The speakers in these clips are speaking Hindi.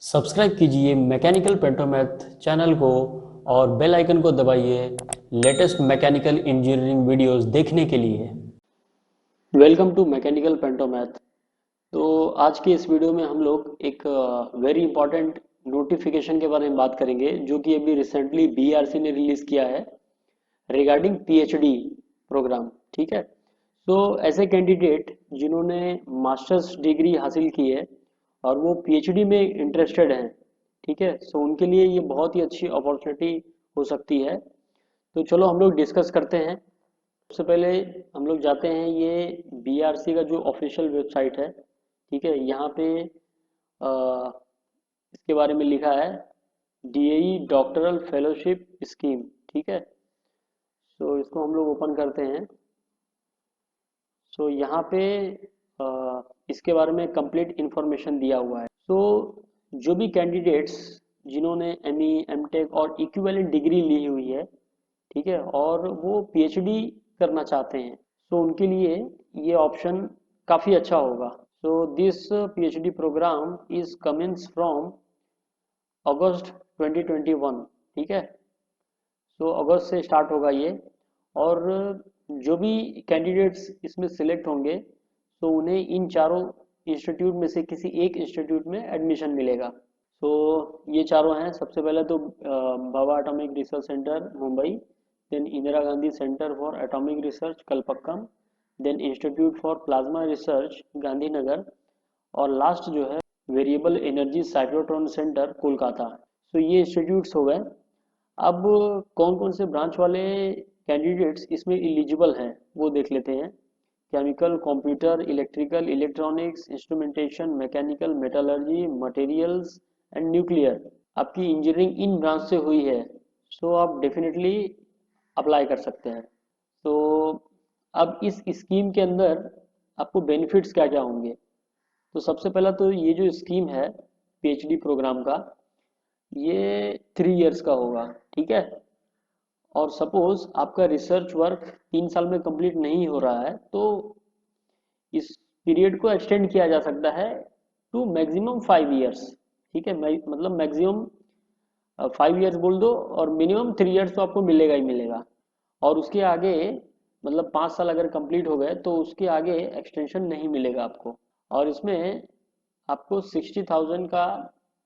सब्सक्राइब कीजिए मैकेनिकल पेंटोमैथ चैनल को और बेल आइकन को दबाइए लेटेस्ट मैकेनिकल इंजीनियरिंग वीडियोस देखने के लिए। Welcome to mechanical pentomath. तो आज के इस वीडियो में हम लोग एक वेरी इंपॉर्टेंट नोटिफिकेशन के बारे में बात करेंगे जो कि अभी रिसेंटली बीआरसी ने रिलीज किया है रिगार्डिंग पीएचडी प्रोग्राम। ठीक है, तो ऐसे कैंडिडेट जिन्होंने मास्टर्स डिग्री हासिल की है और वो पीएचडी में इंटरेस्टेड हैं, ठीक है, सो उनके लिए ये बहुत ही अच्छी अपॉर्चुनिटी हो सकती है। तो चलो हम लोग डिस्कस करते हैं। सबसे पहले हम लोग जाते हैं ये बीआरसी का जो ऑफिशियल वेबसाइट है। ठीक है, यहाँ पे इसके बारे में लिखा है डीएई डॉक्टरल फेलोशिप स्कीम। ठीक है, सो इसको हम लोग ओपन करते हैं। सो यहाँ पे इसके बारे में कंप्लीट इंफॉर्मेशन दिया हुआ है। सो जो भी कैंडिडेट्स जिन्होंने एमई एमटेक और इक्विवेलेंट डिग्री ली हुई है, ठीक है, और वो पीएचडी करना चाहते हैं, सो उनके लिए ये ऑप्शन काफ़ी अच्छा होगा। So this PhD programme is commence from August 2021। ठीक है, सो अगस्त से स्टार्ट होगा ये। और जो भी कैंडिडेट्स इसमें सिलेक्ट होंगे तो उन्हें इन चारों इंस्टीट्यूट में से किसी एक इंस्टीट्यूट में एडमिशन मिलेगा। तो ये चारों हैं। सबसे पहले तो Bhabha atomic research centre Mumbai, then Indira Gandhi centre for atomic research Kalpakkam, then institute for plasma research Gandhinagar, और लास्ट जो है variable energy cyclotron centre Kolkata. तो ये इंस्टीट्यूट्स हो गए। अब कौन कौन से ब्रांच वाले कैंडिडेट्स इसमें एलिजिबल हैं वो देख लेते हैं। Chemical, computer, electrical, electronics, instrumentation, mechanical, metallurgy, materials and nuclear. आपकी इंजीनियरिंग इन ब्रांच से हुई है सो आप डेफिनेटली अप्लाई कर सकते हैं। तो अब इस स्कीम के अंदर आपको बेनिफिट्स क्या क्या होंगे। तो सबसे पहला तो ये जो स्कीम है पीएचडी प्रोग्राम का, ये 3 इयर्स का होगा। ठीक है, और सपोज आपका रिसर्च वर्क 3 साल में कंप्लीट नहीं हो रहा है तो इस पीरियड को एक्सटेंड किया जा सकता है टू मैक्सिमम 5 इयर्स। ठीक है, मतलब मैक्सिमम 5 इयर्स बोल दो और मिनिमम 3 इयर्स तो आपको मिलेगा ही मिलेगा। और उसके आगे मतलब 5 साल अगर कंप्लीट हो गए तो उसके आगे एक्सटेंशन नहीं मिलेगा आपको। और इसमें आपको 60,000 का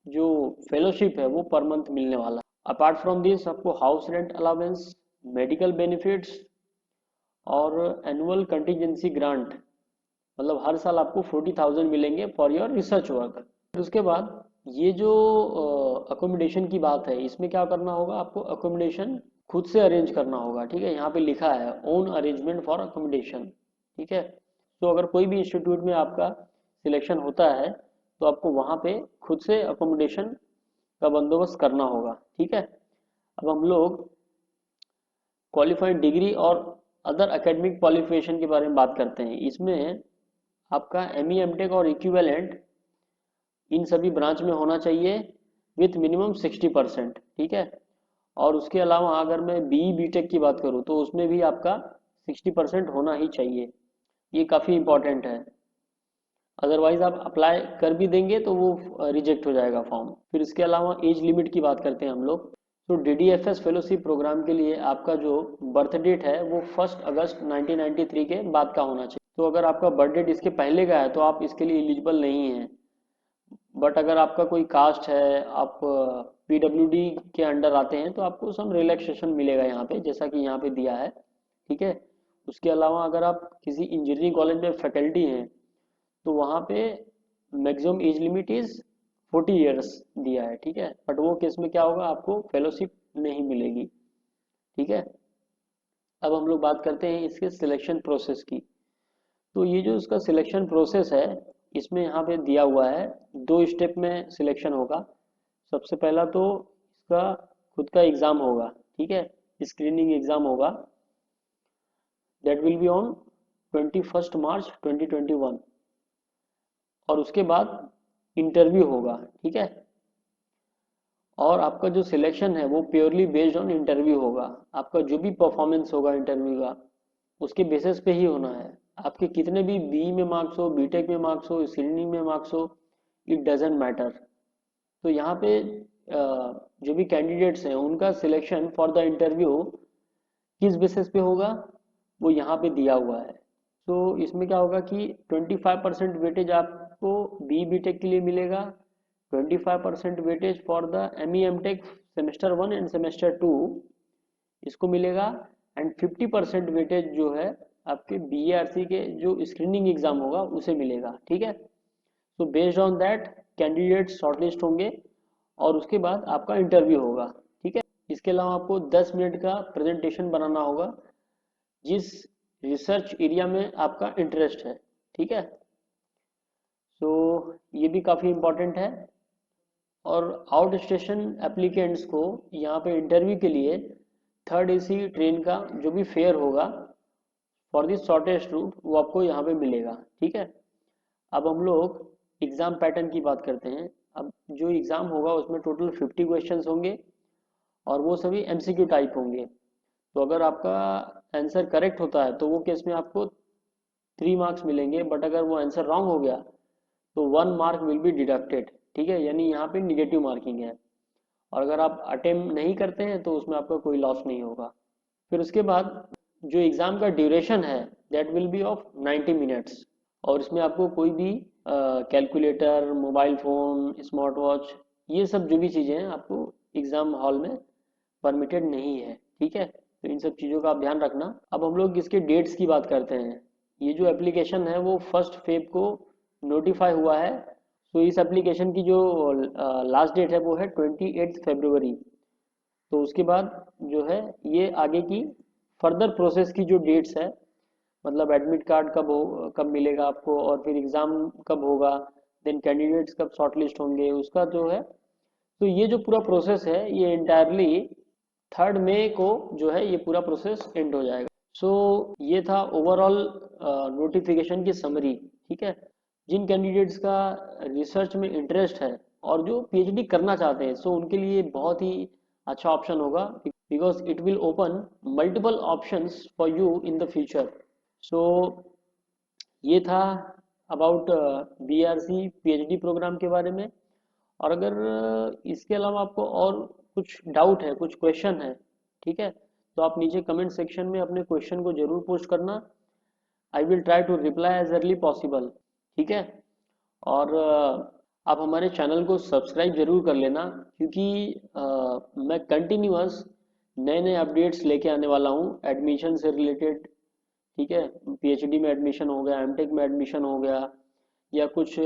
जो फेलोशिप है वो पर मंथ मिलने वाला। अपार्ट फ्रॉम दिस आपको house rent allowance, medical benefits और एनुअल कंटीजेंसी ग्रांट, मतलब हर साल आपको 40,000 मिलेंगे फॉर योर रिसर्च वर्क। उसके बाद ये जो अकोमोडेशन की बात है, इसमें क्या करना होगा, आपको अकोमोडेशन खुद से अरेंज करना होगा। ठीक है, यहाँ पे लिखा है ओन अरेंजमेंट फॉर अकोमोडेशन। ठीक है, तो अगर कोई भी इंस्टीट्यूट में आपका सिलेक्शन होता है तो आपको वहाँ पे खुद से अकोमोडेशन का बंदोबस्त करना होगा। ठीक है, अब हम लोग क्वालिफाइड डिग्री और अदर एकेडमिक क्वालिफिकेशन के बारे में बात करते हैं। इसमें आपका एमई एमटेक और इक्विवेलेंट इन सभी ब्रांच में होना चाहिए विथ मिनिमम 60%। ठीक है, और उसके अलावा अगर मैं बीई बीटेक की बात करूँ तो उसमें भी आपका 60% होना ही चाहिए। ये काफ़ी इंपॉर्टेंट है, अदरवाइज आप अप्लाई कर भी देंगे तो वो रिजेक्ट हो जाएगा फॉर्म। फिर इसके अलावा एज लिमिट की बात करते हैं हम लोग। तो डीडीएफएस फेलोशिप प्रोग्राम के लिए आपका जो बर्थ डेट है वो 1 अगस्त 1993 के बाद का होना चाहिए। तो अगर आपका बर्थ डेट इसके पहले का है तो आप इसके लिए एलिजिबल नहीं हैं। बट अगर आपका कोई कास्ट है, आप पीडब्ल्यूडी के अंडर आते हैं तो आपको सम रिलैक्सेशन मिलेगा यहाँ पे, जैसा कि यहाँ पे दिया है। ठीक है, उसके अलावा अगर आप किसी इंजीनियरिंग कॉलेज में फैकल्टी हैं तो वहाँ पे maximum age limit is 40 years दिया है। ठीक है, बट वो केस में क्या होगा, आपको फेलोशिप नहीं मिलेगी। ठीक है, अब हम लोग बात करते हैं इसके सिलेक्शन प्रोसेस की। तो ये जो इसका सिलेक्शन प्रोसेस है, इसमें यहाँ पे दिया हुआ है 2 स्टेप में सिलेक्शन होगा। सबसे पहला तो इसका खुद का एग्ज़ाम होगा। ठीक है, स्क्रीनिंग एग्ज़ाम होगा, दैट विल बी ऑन 21 मार्च 2021। और उसके बाद इंटरव्यू होगा। ठीक है, और आपका जो सिलेक्शन है वो प्योरली बेस्ड ऑन इंटरव्यू होगा। आपका जो भी परफॉर्मेंस होगा इंटरव्यू का उसके बेसिस पे ही होना है। आपके कितने भी बी में मार्क्स हो, बीटेक में मार्क्स हो, स्क्रीनिंग में मार्क्स हो, इट डजेंट मैटर। तो यहाँ पे जो भी कैंडिडेट्स हैं उनका सिलेक्शन फॉर द इंटरव्यू किस बेसिस पे होगा, वो यहाँ पे दिया हुआ है। तो इसमें क्या होगा कि 25% वेटेज आपको बी बी टेक के लिए मिलेगा, 25% weightage for the M E M tech semester 1 and semester 2 इसको मिलेगा, एंड 50% वेटेज जो है आपके बी ए आर सी के जो स्क्रीनिंग एग्जाम होगा उसे मिलेगा। ठीक है, तो based on that candidate shortlist होंगे और उसके बाद आपका इंटरव्यू होगा। ठीक है, इसके अलावा आपको 10 मिनट का प्रेजेंटेशन बनाना होगा जिस रिसर्च एरिया में आपका इंटरेस्ट है। ठीक है, तो ये भी काफ़ी इम्पोर्टेंट है। और आउट स्टेशन एप्लीकेंट्स को यहाँ पे इंटरव्यू के लिए थर्ड एसी ट्रेन का जो भी फेयर होगा फॉर द शॉर्टेस्ट रूट वो आपको यहाँ पे मिलेगा। ठीक है, अब हम लोग एग्ज़ाम पैटर्न की बात करते हैं। अब जो एग्ज़ाम होगा उसमें टोटल 50 क्वेश्चंस होंगे और वो सभी एमसीक्यू टाइप होंगे। तो अगर आपका आंसर करेक्ट होता है तो वो केस में आपको 3 मार्क्स मिलेंगे, बट अगर वो आंसर रॉन्ग हो गया तो 1 मार्क विल बी डिडक्टेड। ठीक है, यानी यहाँ पे निगेटिव मार्किंग है, और अगर आप अटेम्प्ट नहीं करते हैं तो उसमें आपका कोई लॉस नहीं होगा। फिर उसके बाद जो एग्ज़ाम का ड्यूरेशन है that will be of 90 minutes, और इसमें आपको कोई भी calculator, mobile phone, smart watch, ये सब जो भी चीज़ें हैं आपको एग्ज़ाम हॉल में परमिटेड नहीं है। ठीक है, तो इन सब चीज़ों का आप ध्यान रखना। अब हम लोग इसके डेट्स की बात करते हैं। ये जो एप्लीकेशन है वो 1 फेब को नोटिफाई हुआ है। तो इस एप्लीकेशन की जो लास्ट डेट है वो है 28 फरवरी। तो उसके बाद जो है ये आगे की फर्दर प्रोसेस की जो डेट्स है, मतलब एडमिट कार्ड कब मिलेगा आपको, और फिर एग्ज़ाम कब होगा, देन कैंडिडेट्स कब शॉर्टलिस्ट होंगे, उसका जो है, तो ये जो पूरा प्रोसेस है ये इंटायरली 3 मई को जो है ये पूरा प्रोसेस एंड हो जाएगा। सो ये था ओवरऑल नोटिफिकेशन की समरी। ठीक है, जिन कैंडिडेट्स का रिसर्च में इंटरेस्ट है और जो पीएचडी करना चाहते हैं, सो उनके लिए बहुत ही अच्छा ऑप्शन होगा, because it will open multiple options for you in the future. So ये था अबाउट बीआरसी पीएचडी प्रोग्राम के बारे में। और अगर इसके अलावा आपको और कुछ डाउट है, कुछ क्वेश्चन है, ठीक है, तो आप नीचे कमेंट सेक्शन में अपने क्वेश्चन को जरूर पोस्ट करना। I will try to reply as early possible. ठीक है, और आप हमारे चैनल को सब्सक्राइब जरूर कर लेना, क्योंकि मैं कंटिन्यूअस नए नए अपडेट्स लेके आने वाला हूँ एडमिशन से रिलेटेड। ठीक है, पीएचडी में एडमिशन हो गया, एमटेक में एडमिशन हो गया, या कुछ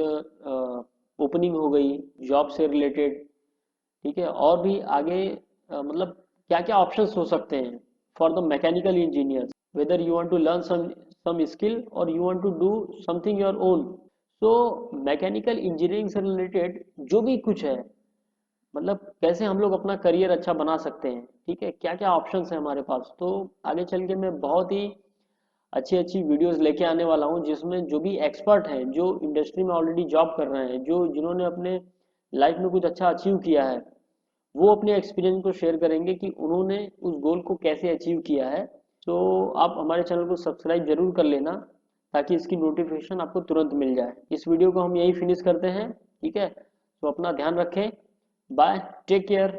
ओपनिंग हो गई जॉब से रिलेटेड। ठीक है, और भी आगे मतलब क्या क्या ऑप्शंस हो सकते हैं for the mechanical engineers, whether you want to learn some skill और you want to do something your own. So mechanical engineering से रिलेटेड जो भी कुछ है, मतलब कैसे हम लोग अपना करियर अच्छा बना सकते हैं, ठीक है, क्या क्या ऑप्शंस हैं हमारे पास, तो आगे चल के मैं बहुत ही अच्छी अच्छी वीडियोस लेके आने वाला हूँ, जिसमें जो भी एक्सपर्ट हैं, जो इंडस्ट्री में ऑलरेडी जॉब कर रहे हैं, जो जिन्होंने अपने लाइफ में कुछ अच्छा अचीव किया है, वो अपने एक्सपीरियंस को शेयर करेंगे कि उन्होंने उस गोल को कैसे अचीव किया है। तो आप हमारे चैनल को सब्सक्राइब जरूर कर लेना, ताकि इसकी नोटिफिकेशन आपको तुरंत मिल जाए। इस वीडियो को हम यही फिनिश करते हैं। ठीक है, तो अपना ध्यान रखें। Bye, take care.